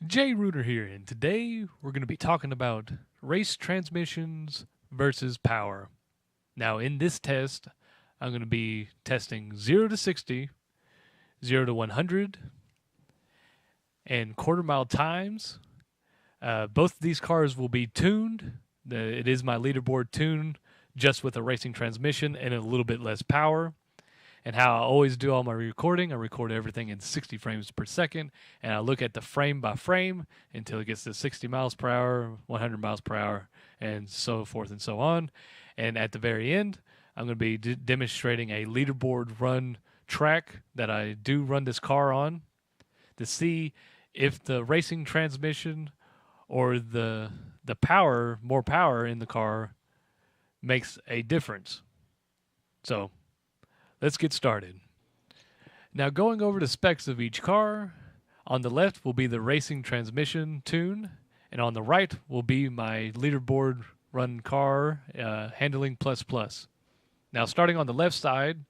Jay Reuter here, and today we're going to be talking about race transmissions versus power. Now, in this test, I'm going to be testing 0 to 60, 0 to 100, and quarter mile times. Both of these cars will be tuned. It is my leaderboard tune, just with a racing transmission and a little bit less power. And how I always do all my recording, I record everything in 60 frames per second, and I look at the frame by frame until it gets to 60 miles per hour, 100 miles per hour, and so forth and so on. And at the very end, I'm going to be demonstrating a leaderboard run track that I do run this car on to see if the racing transmission or the more power in the car makes a difference. So let's get started. Now, going over the specs of each car, on the left will be the racing transmission tune, and on the right will be my leaderboard run car, handling plus plus. Now, starting on the left side,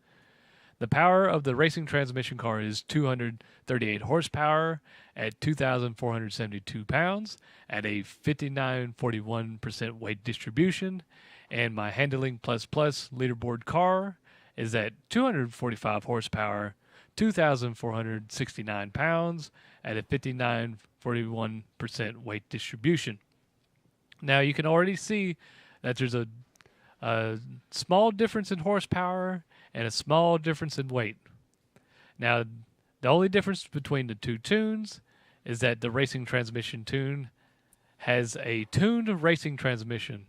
the power of the racing transmission car is 238 horsepower at 2,472 pounds at a 59.41% weight distribution, and my handling plus plus leaderboard car is at 245 horsepower, 2,469 pounds at a 59.41% weight distribution. Now you can already see that there's a small difference in horsepower and a small difference in weight. Now, the only difference between the two tunes is that the racing transmission tune has a tuned racing transmission.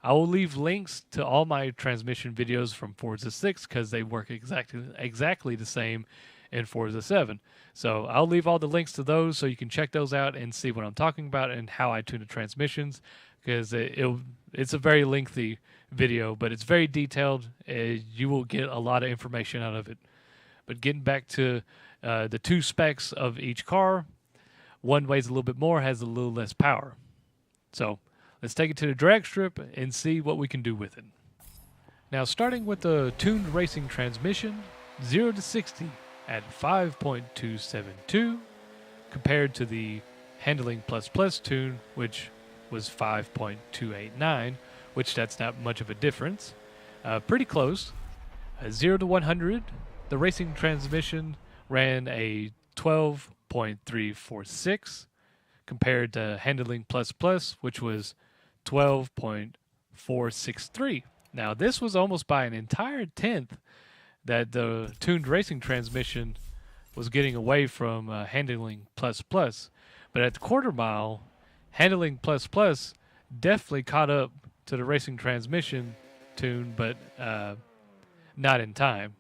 I will leave links to all my transmission videos from Forza 6 because they work exactly the same in Forza 7. So I'll leave all the links to those so you can check those out and see what I'm talking about and how I tune the transmissions, because it's a very lengthy video, but it's very detailed. You will get a lot of information out of it. But getting back to the two specs of each car, one weighs a little bit more, has a little less power. So let's take it to the drag strip and see what we can do with it. Now, starting with the tuned racing transmission, 0 to 60 at 5.272, compared to the handling plus plus tune, which was 5.289, which that's not much of a difference. Pretty close. 0 to 100, the racing transmission ran a 12.346, compared to handling plus plus, which was 12.463. Now, this was almost by an entire tenth that the tuned racing transmission was getting away from handling plus plus. But at the quarter mile, handling plus plus definitely caught up to the racing transmission tune, but not in time,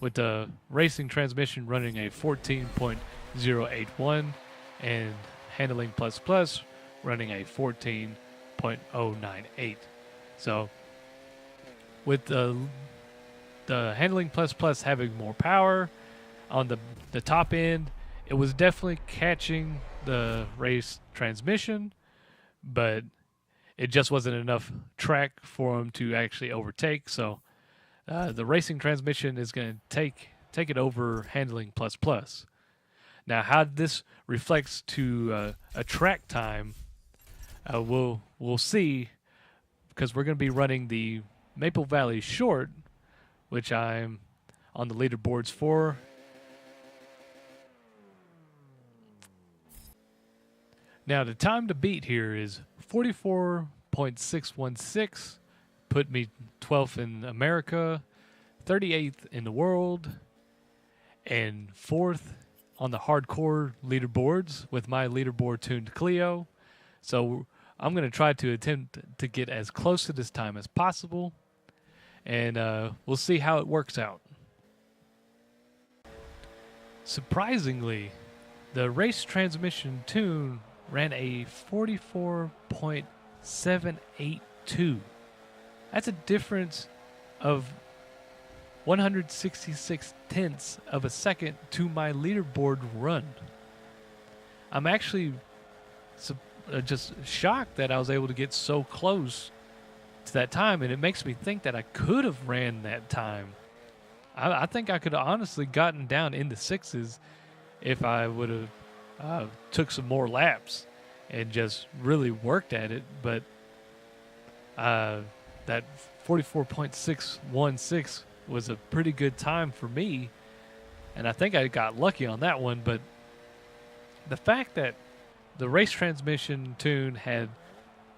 with the racing transmission running a 14.081 and handling plus plus running a 14.098. So with the handling plus plus having more power on the top end, it was definitely catching the race transmission, but it just wasn't enough track for them to actually overtake. So the racing transmission is going to take it over handling plus plus. Now, how this reflects to a track time, we'll see, because we're going to be running the Maple Valley Short, which I'm on the leaderboards for. Now, the time to beat here is 44.616, put me 12th in America, 38th in the world, and 4th on the hardcore leaderboards with my leaderboard tuned Clio. So I'm going to try to attempt to get as close to this time as possible, and we'll see how it works out. Surprisingly, the race transmission tune ran a 44.782. That's a difference of 166 tenths of a second to my leaderboard run. I'm actually just shocked that I was able to get so close to that time, and it makes me think that I could have ran that time. I think I could have honestly gotten down in the sixes if I would have took some more laps and just really worked at it. But that 44.616 was a pretty good time for me, and I think I got lucky on that one. But the fact that the race transmission tune had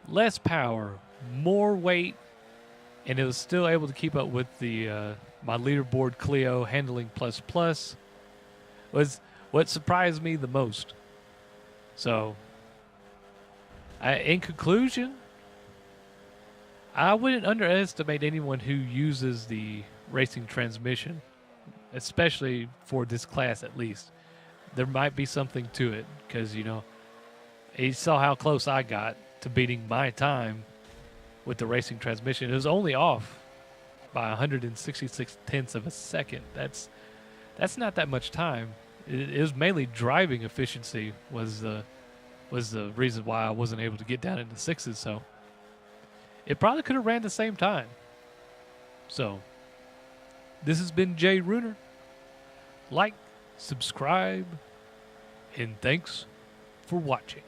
less power, more weight, and it was still able to keep up with the my leaderboard Clio handling plus was what surprised me the most. So, in conclusion, I wouldn't underestimate anyone who uses the racing transmission, especially for this class at least. There might be something to it because, you saw how close I got to beating my time with the racing transmission. It was only off by 166 tenths of a second. That's not that much time. It was mainly driving efficiency was the reason why I wasn't able to get down into sixes. So it probably could have ran the same time. So this has been Jay Runer. Like, subscribe, and thanks for watching.